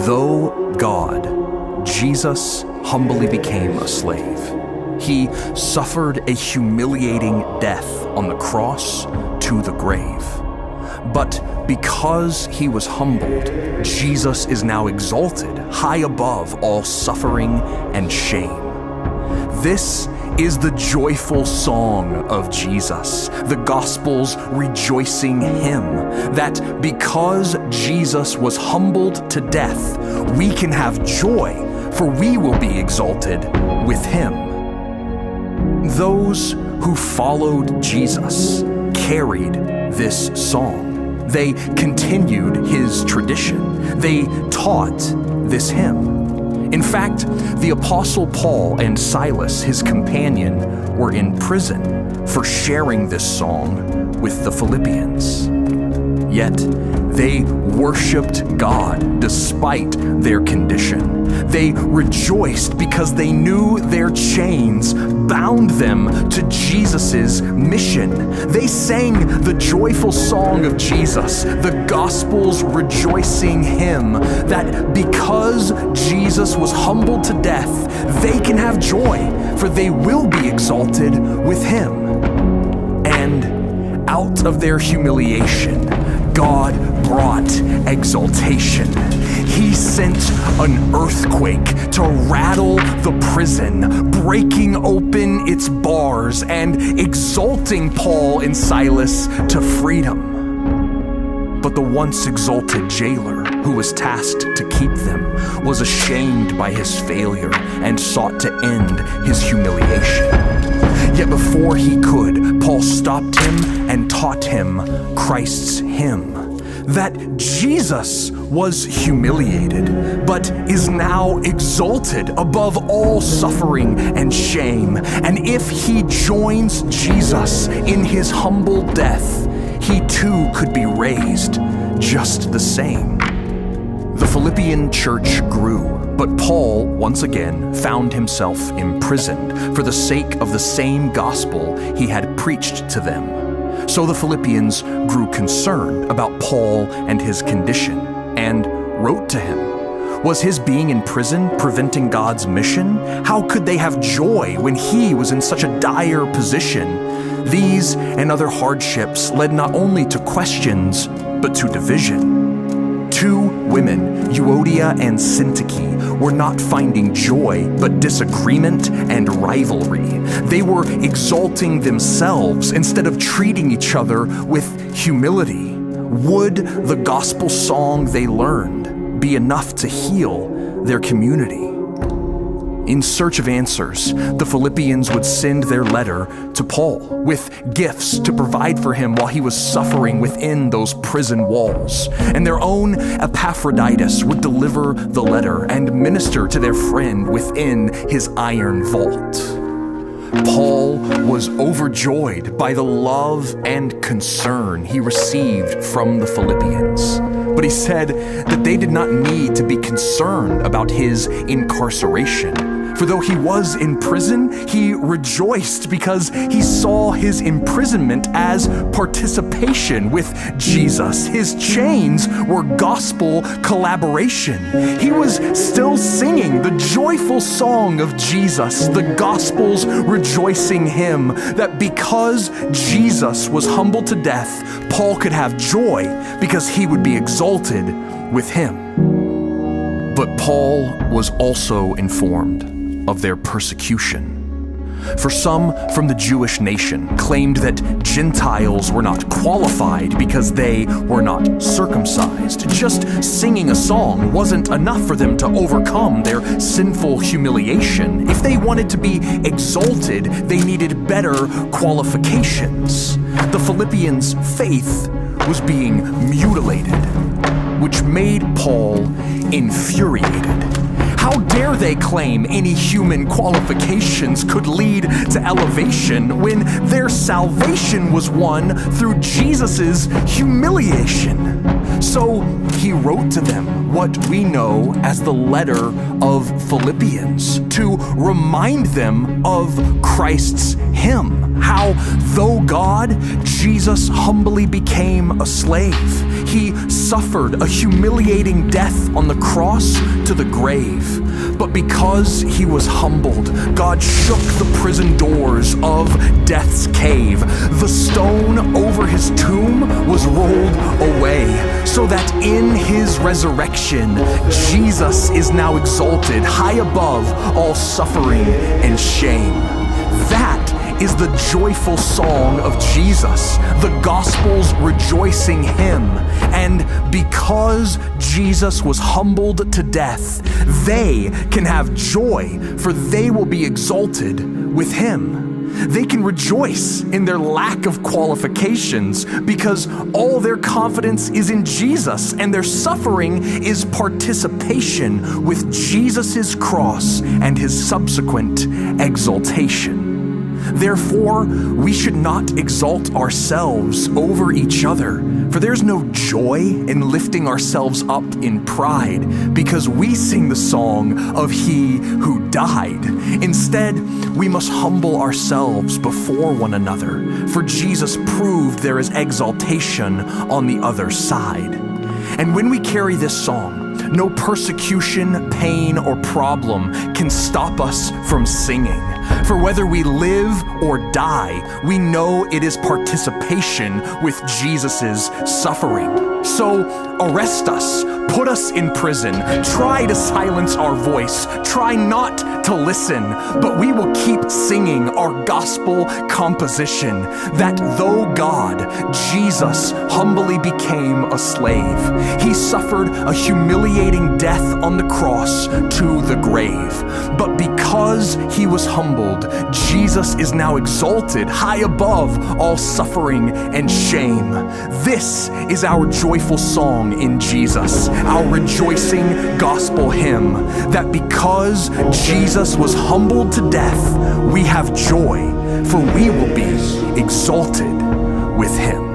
Though God, Jesus humbly became a slave. He suffered a humiliating death on the cross to the grave. But because he was humbled, Jesus is now exalted high above all suffering and shame. This is the joyful song of Jesus, the Gospel's rejoicing hymn, that because Jesus was humbled to death, we can have joy, for we will be exalted with him. Those who followed Jesus carried this song. They continued his tradition. They taught this hymn. In fact, the Apostle Paul and Silas, his companion, were in prison for sharing this song with the Philippians. Yet, they worshiped God despite their condition. They rejoiced because they knew their chains bound them to Jesus' mission. They sang the joyful song of Jesus, the Gospel's rejoicing hymn, that because Jesus was humbled to death, they can have joy, for they will be exalted with him. And out of their humiliation, God brought exaltation. He sent an earthquake to rattle the prison, breaking open its bars and exalting Paul and Silas to freedom. But the once exalted jailer, who was tasked to keep them, was ashamed by his failure and sought to end his humiliation. Yet before he could, Paul stopped him and taught him Christ's hymn, that Jesus was humiliated, but is now exalted above all suffering and shame. And if he joins Jesus in his humble death, he too could be raised just the same. The Philippian church grew, but Paul once again found himself imprisoned for the sake of the same gospel he had preached to them. So the Philippians grew concerned about Paul and his condition and wrote to him. Was his being in prison preventing God's mission? How could they have joy when he was in such a dire position? These and other hardships led not only to questions, but to division. Two women, Euodia and Syntyche, were not finding joy, but disagreement and rivalry. They were exalting themselves instead of treating each other with humility. Would the gospel song they learned be enough to heal their community? In search of answers, the Philippians would send their letter to Paul with gifts to provide for him while he was suffering within those prison walls. And their own Epaphroditus would deliver the letter and minister to their friend within his iron vault. Paul was overjoyed by the love and concern he received from the Philippians. But he said that they did not need to be concerned about his incarceration. For though he was in prison, he rejoiced because he saw his imprisonment as participation with Jesus. His chains were gospel collaboration. He was still singing the joyful song of Jesus, the gospel's rejoicing hymn, that because Jesus was humbled to death, Paul could have joy because he would be exalted with him. But Paul was also informed of their persecution. For some from the Jewish nation claimed that Gentiles were not qualified because they were not circumcised. Just singing a song wasn't enough for them to overcome their sinful humiliation. If they wanted to be exalted, they needed better qualifications. The Philippians' faith was being mutilated, which made Paul infuriated. How dare they claim any human qualifications could lead to elevation when their salvation was won through Jesus' humiliation? So he wrote to them what we know as the letter of Philippians to remind them of Christ's hymn, how, though God, Jesus humbly became a slave. He suffered a humiliating death on the cross to the grave. But because he was humbled, God shook the prison doors of death's cave. The stone over his tomb was rolled away, so that in his resurrection, Jesus is now exalted high above all suffering and shame. That is the joyful song of Jesus, the Gospels rejoicing him. And because Jesus was humbled to death, they can have joy, for they will be exalted with him. They can rejoice in their lack of qualifications because all their confidence is in Jesus, and their suffering is participation with Jesus' cross and his subsequent exaltation. Therefore, we should not exalt ourselves over each other, for there's no joy in lifting ourselves up in pride, because we sing the song of he who died. Instead, we must humble ourselves before one another, for Jesus proved there is exaltation on the other side. And when we carry this song, no persecution, pain, or problem can stop us from singing. For whether we live or die, we know it is participation with Jesus' suffering. So arrest us, put us in prison, try to silence our voice, try not to listen, but we will keep singing our gospel composition that though God, Jesus, humbly became a slave, he suffered a humiliating death on the cross to the grave. But because he was humbled, Jesus is now exalted high above all suffering and shame. This is our joyful song in Jesus, our rejoicing gospel hymn, that because Jesus was humbled to death, we have joy, for we will be exalted with him.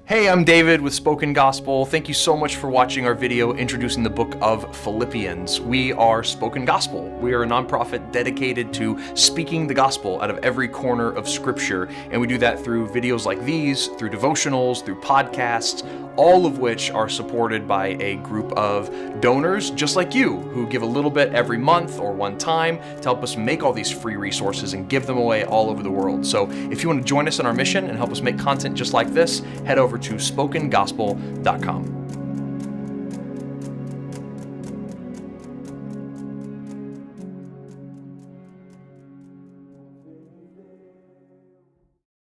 Hey, I'm David with Spoken Gospel. Thank you so much for watching our video introducing the book of Philippians. We are Spoken Gospel. We are a nonprofit dedicated to speaking the gospel out of every corner of Scripture, and we do that through videos like these, through devotionals, through podcasts, all of which are supported by a group of donors just like you who give a little bit every month or one time to help us make all these free resources and give them away all over the world. So if you want to join us in our mission and help us make content just like this, head over to spokengospel.com.